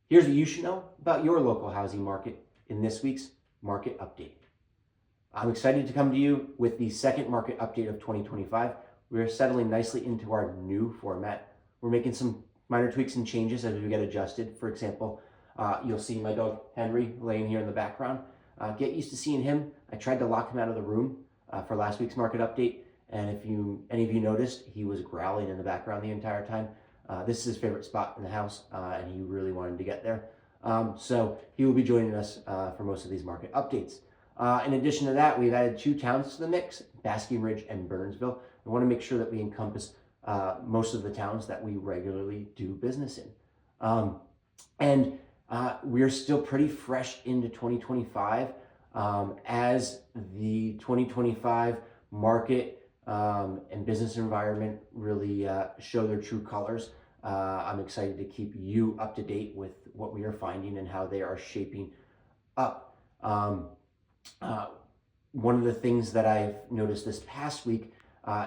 Here's what you should know about your local housing market in this week's Market Update. I'm excited to come to you with the second Market Update of 2025. We're settling nicely into our new format. We're making some minor tweaks and changes as we get adjusted. For example, you'll see my dog Henry laying here in the background. Get used to seeing him. I tried to lock him out of the room for last week's Market Update, and if any of you noticed, he was growling in the background the entire time. This is his favorite spot in the house, and he really wanted to get there. So he will be joining us for most of these market updates. In addition to that, we've added 2 towns to the mix, Basking Ridge and Bernardsville. We want to make sure that we encompass most of the towns that we regularly do business in. We're still pretty fresh into 2025 as the 2025 market and business environment really show their true colors. I'm excited to keep you up to date with what we are finding and how they are shaping up. One of the things that I've noticed this past week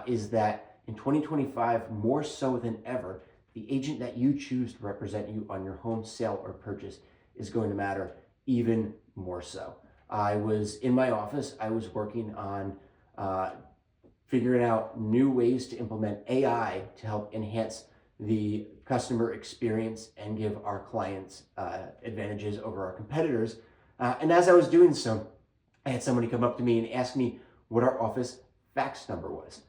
is that in 2025, more so than ever, the agent that you choose to represent you on your home sale or purchase is going to matter even more so. I was in my office, I was working on figuring out new ways to implement AI to help enhance the customer experience and give our clients advantages over our competitors. And as I was doing so, I had somebody come up to me and ask me what our office fax number was.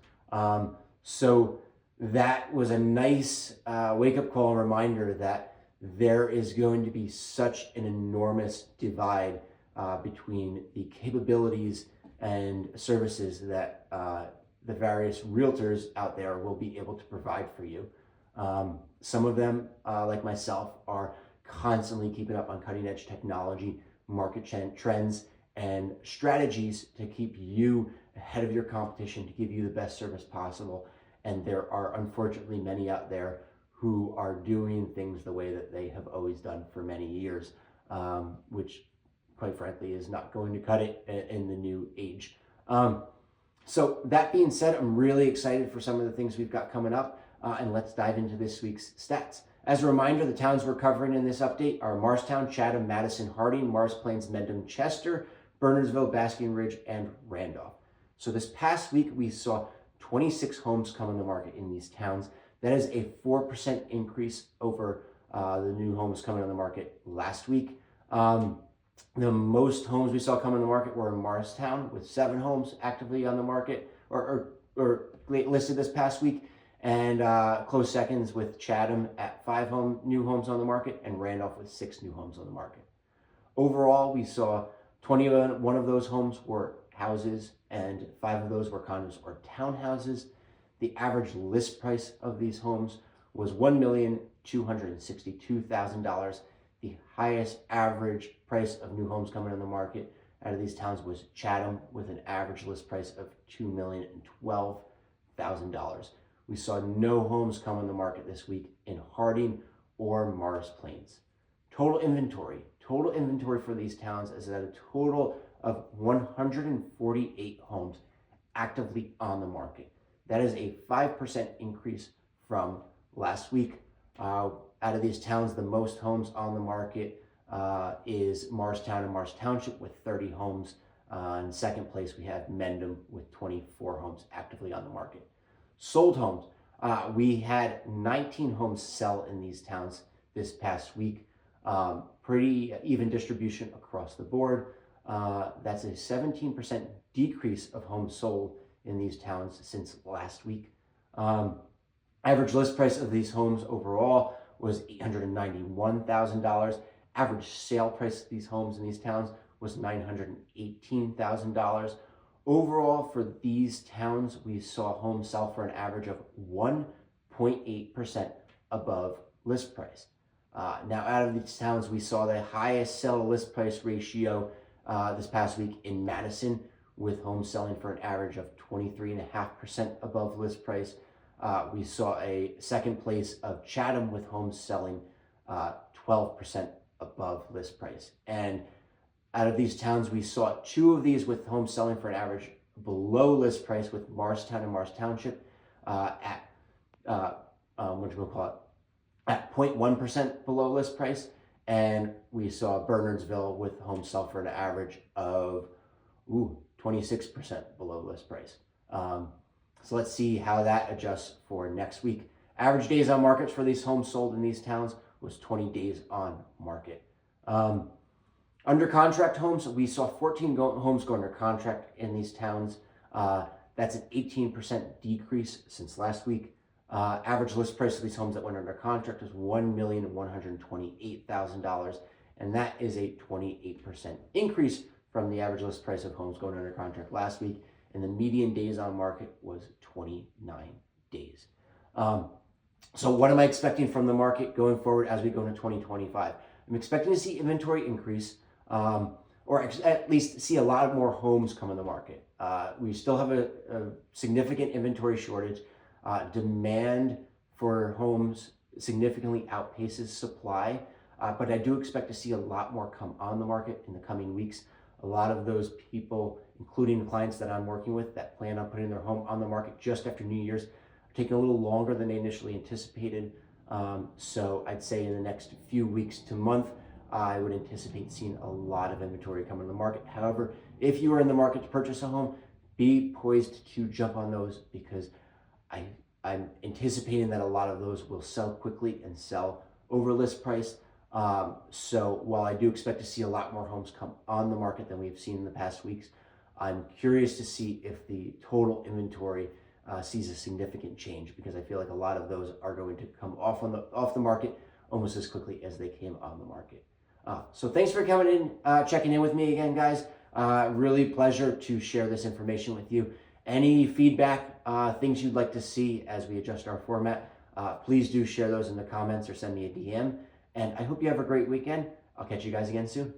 So that was a nice wake-up call and reminder that there is going to be such an enormous divide between the capabilities and services that the various realtors out there will be able to provide for you. Some of them, like myself, are constantly keeping up on cutting-edge technology, market trends, and strategies to keep you ahead of your competition, to give you the best service possible. And there are unfortunately many out there who are doing things the way that they have always done for many years, which quite frankly is not going to cut it in the new age. So that being said, I'm really excited for some of the things we've got coming up, and let's dive into this week's stats. As a reminder, the towns we're covering in this update are Morristown, Chatham, Madison, Harding, Morris Plains, Mendham, Chester, Bernardsville, Basking Ridge, and Randolph. So this past week, we saw 26 homes come on the market in these towns. That is a 4% increase over the new homes coming on the market last week. The most homes we saw come on the market were in Morristown, with 7 homes actively on the market or listed this past week, and close seconds with Chatham at 5 new homes on the market, and Randolph with 6 new homes on the market. Overall, we saw 21 of those homes were houses, and 5 of those were condos or townhouses. The average list price of these homes was $1,262,000. The highest average price of new homes coming on the market out of these towns was Chatham, with an average list price of $2,012,000. We saw no homes come on the market this week in Harding or Morris Plains. Total inventory for these towns is at a total of 148 homes actively on the market. That is a 5% increase from last week. Out of these towns, the most homes on the market is Morristown and Morris Township with 30 homes. In second place, we have Mendham with 24 homes actively on the market. Sold homes. We had 19 homes sell in these towns this past week. Pretty even distribution across the board. That's a 17% decrease of homes sold in these towns since last week. Average list price of these homes overall was $891,000. Average sale price of these homes in these towns was $918,000. Overall, for these towns, we saw homes sell for an average of 1.8% above list price. Now, out of these towns, we saw the highest sell to list price ratio this past week in Madison, with homes selling for an average of 23.5% above list price. We saw a second place of Chatham with homes selling 12% above list price. And out of these towns, we saw 2 of these with homes selling for an average below list price, with Morristown and Morris Township at 0.1% below list price, and we saw Bernardsville with homes sell for an average of 26% below list price. So let's see how that adjusts for next week. Average days on market for these homes sold in these towns was 20 days on market. Under contract homes, we saw 14 homes go under contract in these towns. That's an 18% decrease since last week. Average list price of these homes that went under contract is $1,128,000, and that is a 28% increase from the average list price of homes going under contract last week, and the median days on market was 29 days. So what am I expecting from the market going forward as we go into 2025? I'm expecting to see inventory increase, or at least see a lot more homes come on the market. We still have a significant inventory shortage. Demand for homes significantly outpaces supply, but I do expect to see a lot more come on the market in the coming weeks. A lot of those people, including the clients that I'm working with that plan on putting their home on the market just after New Year's, are taking a little longer than they initially anticipated. So I'd say in the next few weeks to month, I would anticipate seeing a lot of inventory come on the market. However, if you are in the market to purchase a home, be poised to jump on those, because I'm anticipating that a lot of those will sell quickly and sell over list price. So while I do expect to see a lot more homes come on the market than we've seen in the past weeks, I'm curious to see if the total inventory sees a significant change, because I feel like a lot of those are going to come off the market almost as quickly as they came on the market. So thanks for coming in, checking in with me again, guys. Really pleasure to share this information with you. Any feedback, things you'd like to see as we adjust our format, please do share those in the comments or send me a DM. And I hope you have a great weekend. I'll catch you guys again soon.